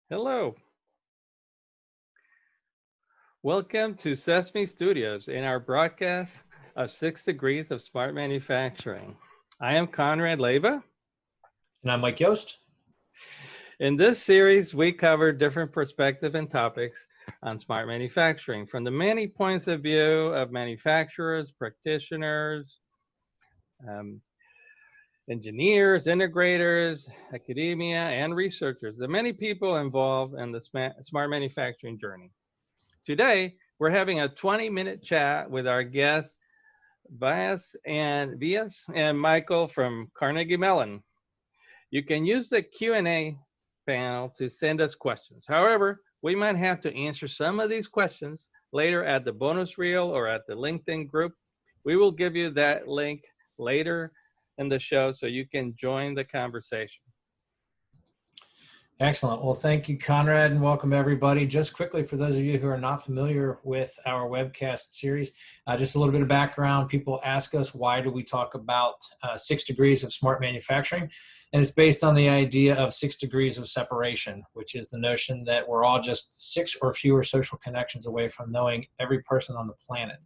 Hello. Welcome to CESMII Studios in our broadcast of 6 Degrees of Smart Manufacturing. I am Conrad Leiva. And I'm Mike Yost. In this series, we cover different perspectives and topics on smart manufacturing from the many points of view of manufacturers, practitioners, engineers, integrators, academia, and researchers, the many people involved in the smart manufacturing journey. Today, we're having a 20-minute chat with our guests, Vyas and Michael from Carnegie Mellon. You can use the Q&A panel to send us questions. However, we might have to answer some of these questions later at the bonus reel or at the LinkedIn group. We will give you that link later in the show so you can join the conversation. Excellent. Well, thank you, Conrad, and welcome everybody. Just quickly, for those of you who are not familiar with our webcast series, just a little bit of background. People ask us, why do we talk about 6 degrees of smart manufacturing? And it's based on the idea of 6 degrees of separation, which is the notion that we're all just 6 or fewer social connections away from knowing every person on the planet.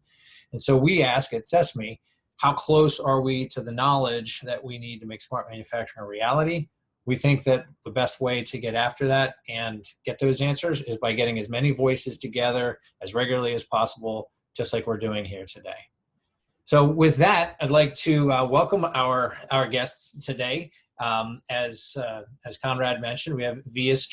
And so we ask at CESMII, how close are we to the knowledge that we need to make smart manufacturing a reality? We think that the best way to get after that and get those answers is by getting as many voices together as regularly as possible, just like we're doing here today. So with that, I'd like to welcome our guests today. As Conrad mentioned, we have Vyas,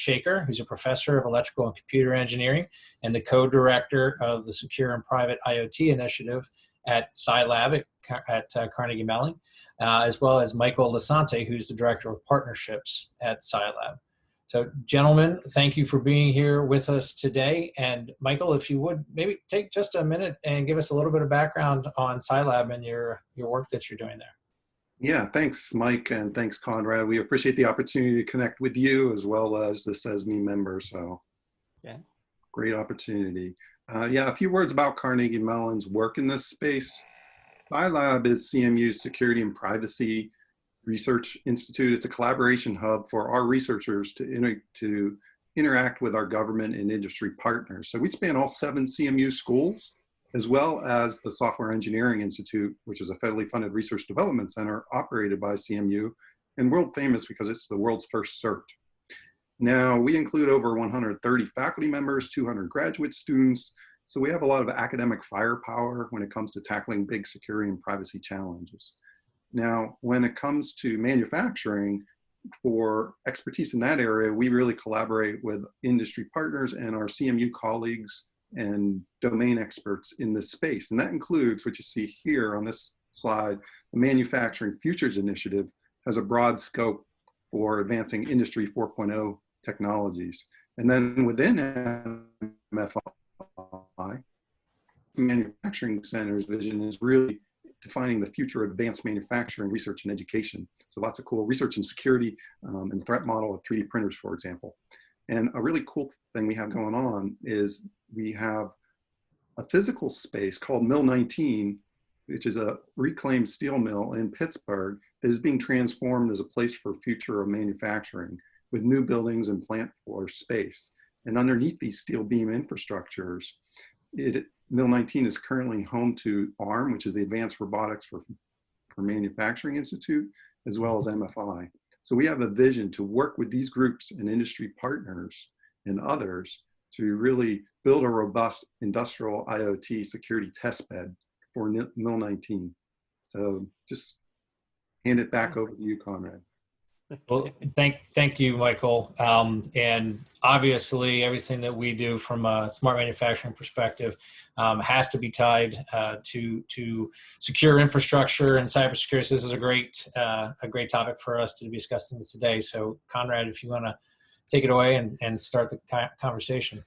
who's a professor of electrical and computer engineering and the co-director of the Secure and Private IoT Initiative at CyLab at Carnegie Mellon, as well as Michael Lisanti, who's the Director of Partnerships at CyLab. So gentlemen, thank you for being here with us today. And Michael, if you would, maybe take just a minute and give us a little bit of background on CyLab and your work that you're doing there. Yeah, thanks, Mike, and thanks, Conrad. We appreciate the opportunity to connect with you as well as the CESMII members. So, yeah, great opportunity. Yeah, a few words about Carnegie Mellon's work in this space. CyLab is CMU's Security and Privacy Research Institute. It's a collaboration hub for our researchers to interact with our government and industry partners. So we span all 7 CMU schools, as well as the Software Engineering Institute, which is a federally funded research development center operated by CMU and world famous because it's the world's first CERT. Now, we include over 130 faculty members, 200 graduate students, so we have a lot of academic firepower when it comes to tackling big security and privacy challenges. Now, when it comes to manufacturing, for expertise in that area, we really collaborate with industry partners and our CMU colleagues and domain experts in this space. And that includes what you see here on this slide. The Manufacturing Futures Initiative has a broad scope for advancing Industry 4.0 technologies. And then within MFI, Manufacturing Center's vision is really defining the future of advanced manufacturing, research, and education. So lots of cool research and security and threat model of 3D printers, for example. And a really cool thing we have going on is we have a physical space called Mill 19, which is a reclaimed steel mill in Pittsburgh that is being transformed as a place for future of manufacturing with new buildings and plant floor space. And underneath these steel beam infrastructures, Mill 19 is currently home to ARM, which is the Advanced Robotics for Manufacturing Institute, as well as MFI. So we have a vision to work with these groups and industry partners and others to really build a robust industrial IoT security test bed for Mill 19. So just hand it back over to you, Conrad. Well, thank you, Michael. And obviously, everything that we do from a smart manufacturing perspective has to be tied to secure infrastructure and cybersecurity. So this is a great topic for us to be discussing today. So, Conrad, if you want to take it away and start the conversation.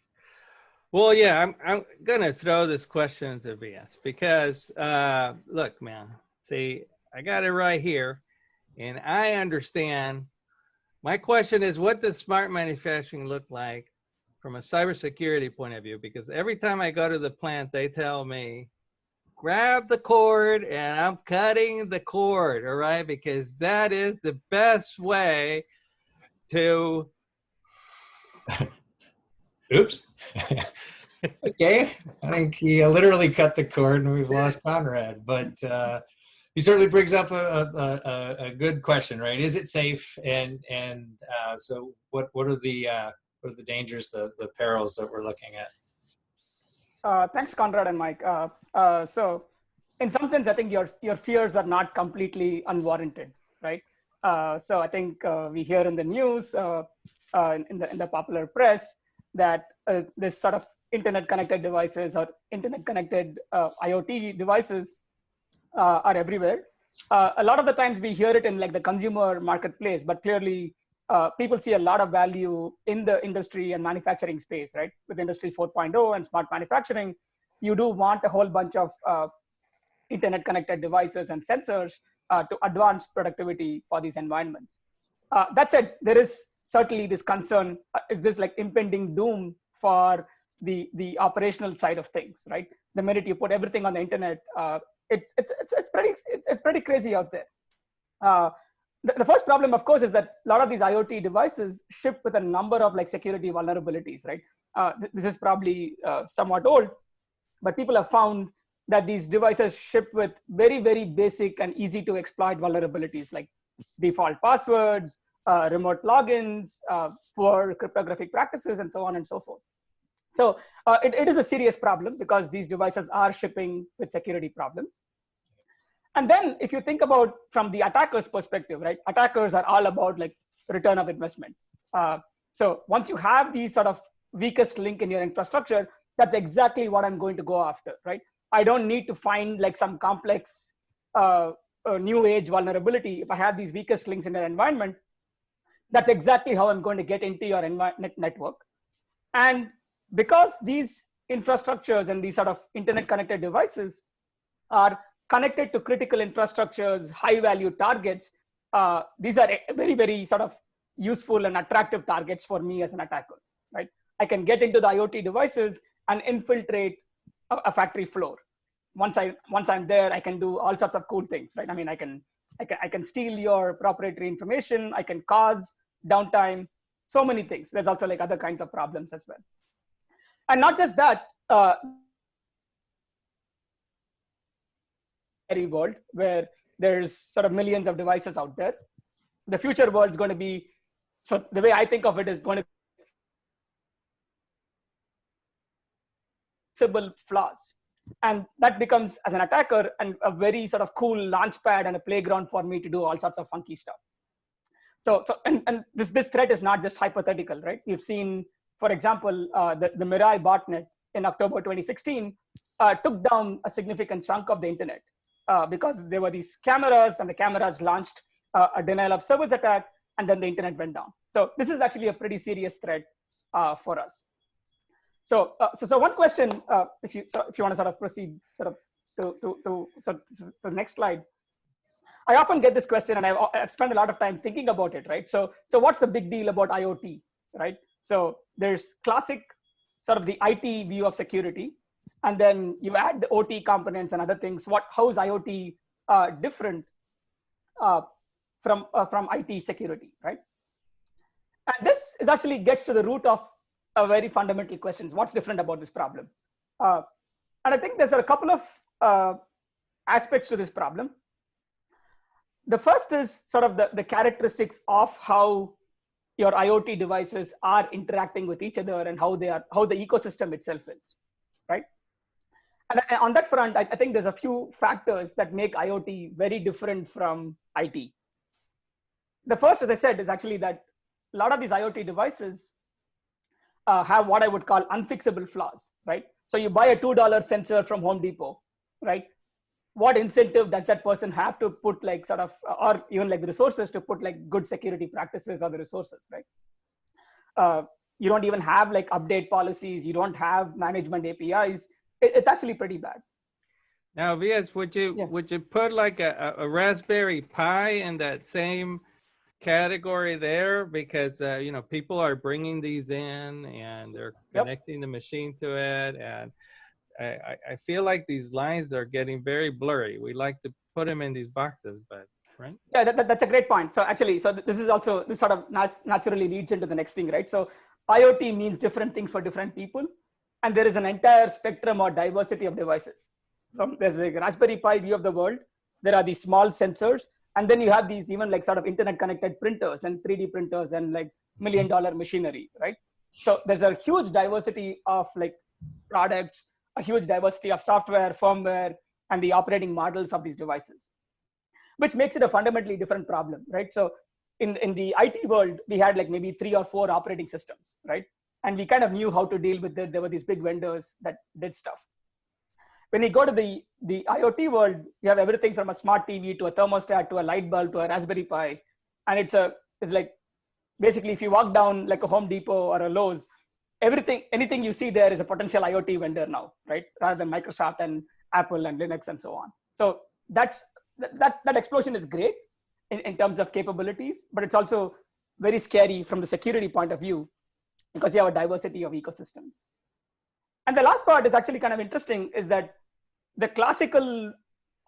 Well, yeah, I'm going to throw this question to Vyas because, look, man, see, I got it right here. And I understand. My question is, what does smart manufacturing look like from a cybersecurity point of view? Because every time I go to the plant, they tell me, grab the cord and I'm cutting the cord, all right? Because that is the best way to Oops. Okay, I think he literally cut the cord and we've lost Conrad, but he certainly brings up a good question, right? Is it safe? And so what are the dangers, the perils that we're looking at? Thanks, Conrad and Mike. So in some sense, I think your fears are not completely unwarranted, right? So I think we hear in the news, in the popular press, that this sort of internet connected devices or internet connected IoT devices are everywhere. A lot of the times we hear it in like the consumer marketplace, but clearly people see a lot of value in the industry and manufacturing space, right? With Industry 4.0 and smart manufacturing, you do want a whole bunch of internet connected devices and sensors to advance productivity for these environments. That said, there is certainly this concern, is this like impending doom for the operational side of things, right? The minute you put everything on the internet, it's pretty crazy out there. The first problem, of course, is that a lot of these IoT devices ship with a number of like security vulnerabilities, right? This is probably somewhat old, but people have found that these devices ship with very, very basic and easy to exploit vulnerabilities like default passwords, remote logins, poor cryptographic practices, and so on and so forth. So it is a serious problem because these devices are shipping with security problems. And then if you think about from the attacker's perspective, right? Attackers are all about like return of investment. So once you have these sort of weakest link in your infrastructure, that's exactly what I'm going to go after, right? I don't need to find like some complex new age vulnerability. If I have these weakest links in your environment, that's exactly how I'm going to get into your network. And because these infrastructures and these sort of internet connected devices are connected to critical infrastructures, high value targets, these are very, very sort of useful and attractive targets for me as an attacker, right? I can get into the IoT devices and infiltrate a factory floor. Once I'm there, I can do all sorts of cool things, right? I mean, I can steal your proprietary information. I can cause downtime, so many things. There's also like other kinds of problems as well. And not just that, world where there's sort of millions of devices out there. The future world is going to be, so the way I think of it is going to be fixable flaws. And that becomes, as an attacker, and a very sort of cool launch pad and a playground for me to do all sorts of funky stuff. So this threat is not just hypothetical, right? You've seen, for example, the Mirai botnet in October 2016 took down a significant chunk of the internet because there were these cameras, and the cameras launched a denial of service attack, and then the internet went down. So this is actually a pretty serious threat for us. So one question, if you want to sort of proceed sort of to the next slide. I often get this question, and I've spent a lot of time thinking about it, right? So what's the big deal about IoT, right? So there's classic sort of the IT view of security, and then you add the OT components and other things. How is IoT different from IT security, right? And this is actually gets to the root of a very fundamental questions. What's different about this problem? And I think there's a couple of aspects to this problem. The first is sort of the characteristics of how your IoT devices are interacting with each other and how the ecosystem itself is, right? And on that front, I think there's a few factors that make IoT very different from IT. The first, as I said, is actually that a lot of these IoT devices have what I would call unfixable flaws, right? So you buy a $2 sensor from Home Depot, right? What incentive does that person have to put like sort of, or even like the resources to put like good security practices or the resources, right? You don't even have like update policies. You don't have management APIs. It's actually pretty bad. Now, Vyas, would you put like a Raspberry Pi in that same category there? Because you know, people are bringing these in and they're connecting the machine to it, and I feel like these lines are getting very blurry. We like to put them in these boxes, but right? Yeah, that's a great point. So actually, this is also, this sort of naturally leads into the next thing, right? So IoT means different things for different people. And there is an entire spectrum or diversity of devices. There's the Raspberry Pi view of the world. There are these small sensors. And then you have these even like sort of internet connected printers and 3D printers and like $1 million machinery, right? So there's a huge diversity of like products, a huge diversity of software, firmware, and the operating models of these devices, which makes it a fundamentally different problem, right? So in the IT world, we had like maybe 3 or 4 operating systems, right? And we kind of knew how to deal with it. There were these big vendors that did stuff. When you go to the IoT world, you have everything from a smart TV to a thermostat to a light bulb to a Raspberry Pi. And it's like, basically if you walk down like a Home Depot or a Lowe's, anything you see there is a potential IoT vendor now, right? Rather than Microsoft and Apple and Linux and so on. So that explosion is great in terms of capabilities, but it's also very scary from the security point of view because you have a diversity of ecosystems. And the last part is actually kind of interesting is that the classical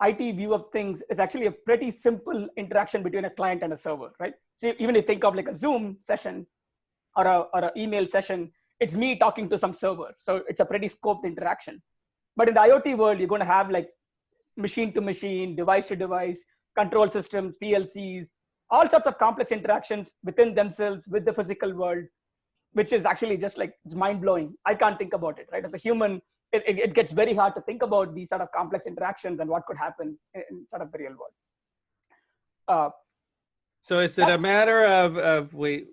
IT view of things is actually a pretty simple interaction between a client and a server, right? So even if you think of like a Zoom session or an email session, it's me talking to some server. So it's a pretty scoped interaction. But in the IoT world, you're going to have like machine to machine, device to device, control systems, PLCs, all sorts of complex interactions within themselves with the physical world, which is actually just like, it's mind blowing. I can't think about it, right? As a human, it gets very hard to think about these sort of complex interactions and what could happen in sort of the real world. So is it a matter of we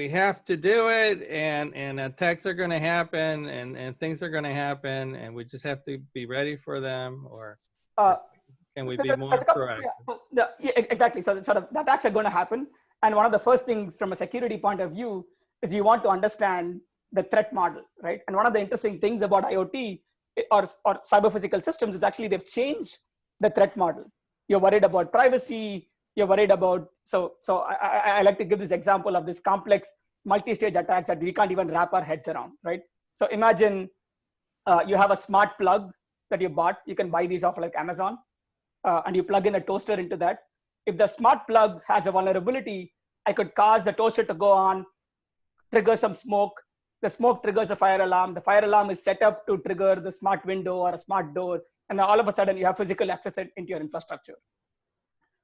have to do it and attacks are going to happen and things are going to happen and we just have to be ready for them, or can we be more proactive? Yeah, exactly. So sort of the attacks are going to happen. And one of the first things from a security point of view is you want to understand the threat model, right? And one of the interesting things about IoT or cyber physical systems is actually they've changed the threat model. You're worried about privacy. You're worried about, so I like to give this example of this complex multi-stage attacks that we can't even wrap our heads around, right? So imagine you have a smart plug that you bought. You can buy these off like Amazon and you plug in a toaster into that. If the smart plug has a vulnerability, I could cause the toaster to go on, trigger some smoke. The smoke triggers a fire alarm. The fire alarm is set up to trigger the smart window or a smart door. And all of a sudden you have physical access into your infrastructure.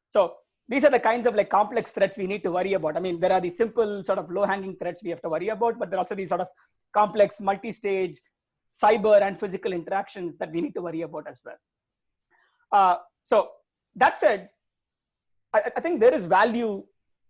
So these are the kinds of like complex threats we need to worry about. I mean, there are these simple sort of low-hanging threats we have to worry about, but there are also these sort of complex multi-stage cyber and physical interactions that we need to worry about as well. So that said, I think there is value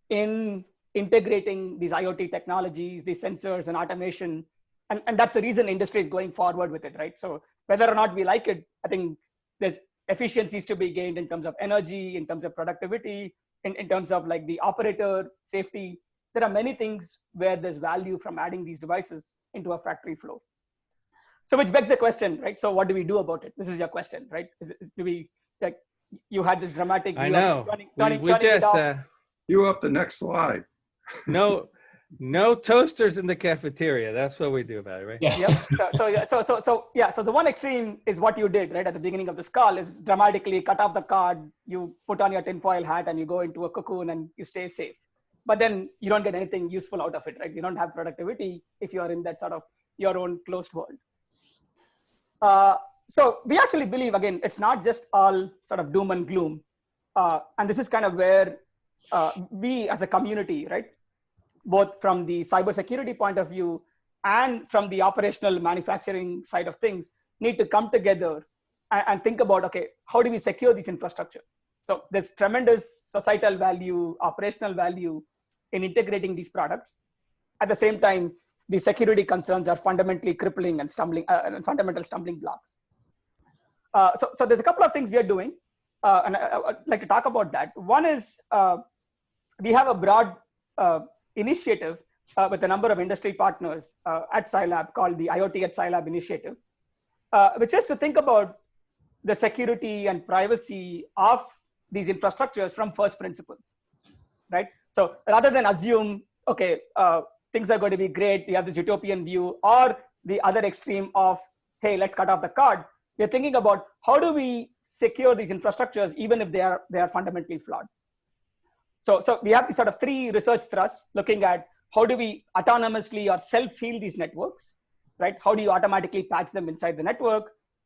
in integrating these IoT technologies, these sensors and automation. And that's the reason industry is going forward with it, right? So whether or not we like it, I think there's efficiencies to be gained in terms of energy, in terms of productivity, in terms of like the operator safety. There are many things where there's value from adding these devices into a factory flow. So which begs the question, right? So what do we do about it? This is your question, right? Do we, like, you had this dramatic. I know. We just. You up the next slide. No toasters in the cafeteria. That's what we do about it, right? Yeah. Yep. So the one extreme is what you did right at the beginning of this call is dramatically cut off the card. You put on your tinfoil hat and you go into a cocoon and you stay safe. But then you don't get anything useful out of it, right? You don't have productivity if you are in that sort of your own closed world. So we actually believe, again, it's not just all sort of doom and gloom. And this is kind of where we as a community, right, both from the cybersecurity point of view and from the operational manufacturing side of things, need to come together and think about, okay, how do we secure these infrastructures? So there's tremendous societal value, operational value in integrating these products. At the same time, the security concerns are fundamentally crippling and fundamental stumbling blocks. So there's a couple of things we are doing, and I'd like to talk about that. One is we have a broad initiative with a number of industry partners at CyLab called the IoT at CyLab initiative, which is to think about the security and privacy of these infrastructures from first principles, right? So rather than assume, okay, things are going to be great, we have this utopian view, or the other extreme of, hey, let's cut off the card. We're thinking about how do we secure these infrastructures even if they are fundamentally flawed. So we have these sort of three research thrusts looking at how do we autonomously or self-heal these networks, right? How do you automatically patch them inside the network?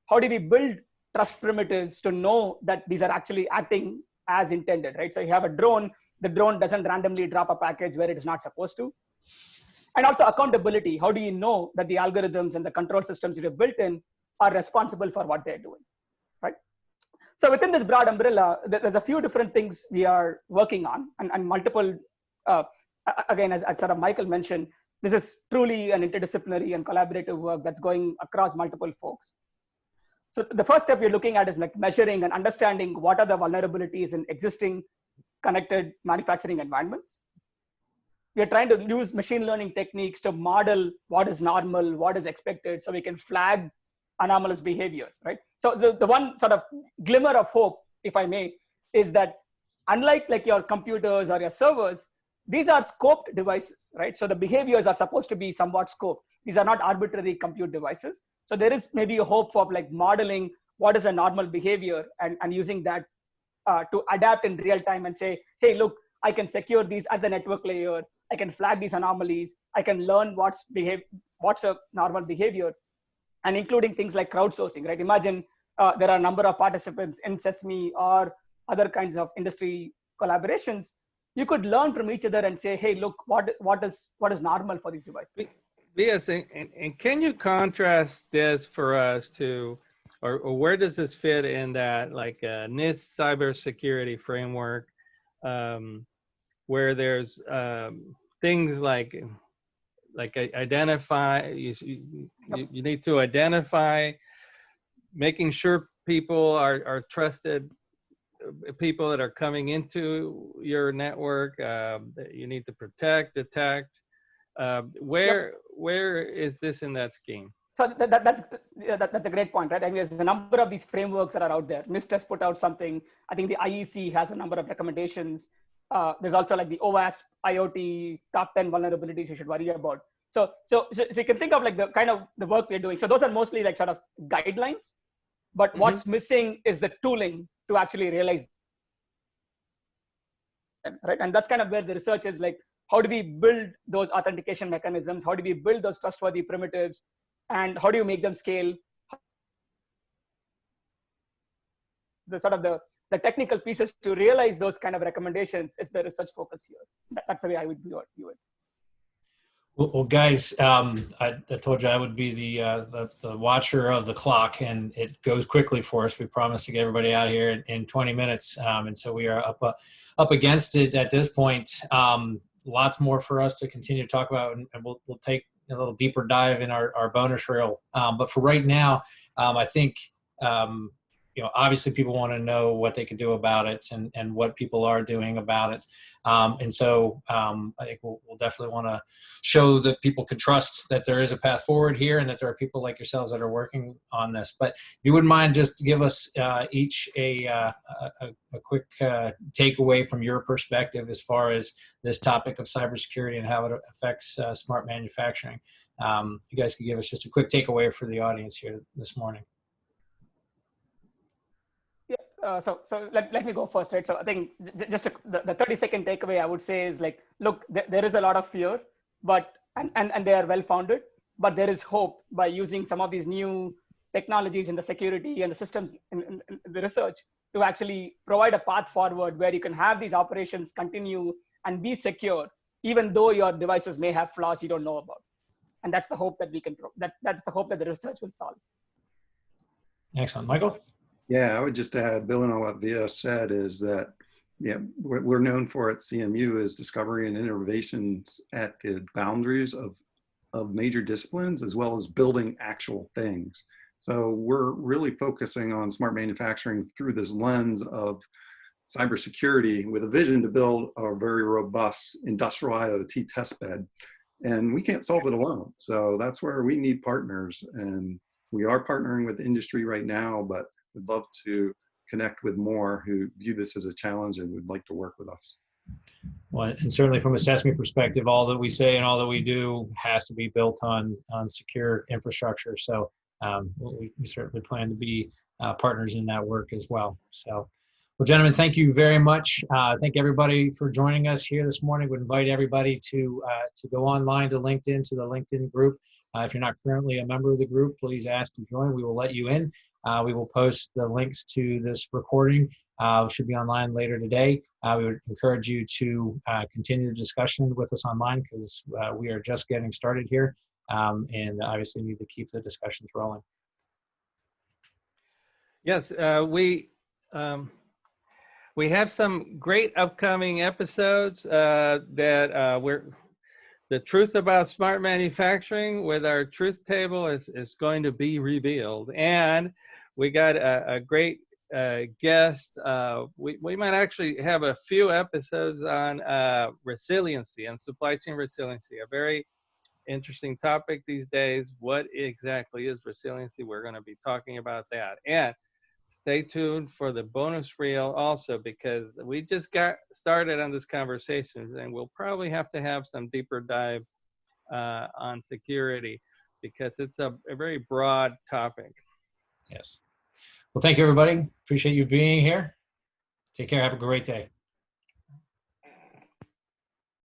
How do we build trust primitives to know that these are actually acting as intended, right? So you have a drone, the drone doesn't randomly drop a package where it is not supposed to. And also accountability. How do you know that the algorithms and the control systems that you've built in are responsible for what they're doing, right? So within this broad umbrella, there's a few different things we are working on, and multiple, again, as sort of Michael mentioned, this is truly an interdisciplinary and collaborative work that's going across multiple folks. So the first step we're looking at is like measuring and understanding what are the vulnerabilities in existing connected manufacturing environments. We are trying to use machine learning techniques to model what is normal, what is expected, so we can flag anomalous behaviors, right? So the one sort of glimmer of hope, if I may, is that unlike like your computers or your servers, these are scoped devices, right? So the behaviors are supposed to be somewhat scoped. These are not arbitrary compute devices. So there is maybe a hope of like modeling what is a normal behavior and using that to adapt in real time and say, hey, look, I can secure these as a network layer. I can flag these anomalies. I can learn what's a normal behavior, and including things like crowdsourcing, right? Imagine there are a number of participants in CESMII or other kinds of industry collaborations. You could learn from each other and say, hey, look, what is normal for these devices? Yes, and can you contrast this for us to, or where does this fit in that like NIST cybersecurity framework, where there's things like identify, you need to identify, making sure people are trusted people that are coming into your network, you need to protect, detect. Where is this in that scheme? So that's a great point, right? I mean, there's a number of these frameworks that are out there. NIST has put out something. I think the IEC has a number of recommendations. There's also like the OWASP IoT top 10 vulnerabilities you should worry about. So you can think of like the kind of the work we're doing. So those are mostly like sort of guidelines, but what's missing is the tooling to actually realize them, right? And that's kind of where the research is like, how do we build those authentication mechanisms? How do we build those trustworthy primitives? And how do you make them scale? The sort of the technical pieces to realize those kind of recommendations is the research focus here. That's the way I would view it. Well, guys, I told you I would be the watcher of the clock, and it goes quickly for us. We promised to get everybody out here in 20 minutes, and so we are up against it at this point. Lots more for us to continue to talk about, and we'll take a little deeper dive in our bonus reel. But for right now, I think obviously people want to know what they can do about it and what people are doing about it. And so I think we'll definitely want to show that people can trust that there is a path forward here and that there are people like yourselves that are working on this. But if you wouldn't mind, just give us each a quick takeaway from your perspective as far as this topic of cybersecurity and how it affects smart manufacturing. You guys could give us just a quick takeaway for the audience here this morning. So let me go first, right? So I think just the 30-second takeaway I would say is like, look, there is a lot of fear, but and they are well founded, but there is hope by using some of these new technologies in the security and the systems in the research to actually provide a path forward where you can have these operations continue and be secure, even though your devices may have flaws you don't know about. And that's the hope that we can, that's the hope that the research will solve. Excellent. Michael? Yeah, I would just add, building on what Vyas said, is that, yeah, what we're known for at CMU is discovery and innovations at the boundaries of major disciplines, as well as building actual things. So we're really focusing on smart manufacturing through this lens of cybersecurity with a vision to build a very robust industrial IoT testbed. And we can't solve it alone. So that's where we need partners. And we are partnering with industry right now, but we'd love to connect with more who view this as a challenge and would like to work with us. Well, and certainly from a CESMII perspective, all that we say and all that we do has to be built on secure infrastructure. So we certainly plan to be partners in that work as well. So Well, gentlemen, thank you very much. Thank everybody for joining us here this morning. We invite everybody to go online to LinkedIn, to the LinkedIn group. If you're not currently a member of the group, please ask to join. We will let you in. We will post the links to this recording. Should be online later today. We would encourage you to continue the discussion with us online because we are just getting started here, and obviously need to keep the discussions rolling. Yes, we have some great upcoming episodes the truth about smart manufacturing with our truth table is going to be revealed. And we got a great guest. We might actually have a few episodes on resiliency and supply chain resiliency, a very interesting topic these days. What exactly is resiliency? We're going to be talking about that. And stay tuned for the bonus reel also, because we just got started on this conversation and we'll probably have to have some deeper dive on security because it's a very broad topic. Yes. Well, thank you, everybody. Appreciate you being here. Take care. Have a great day.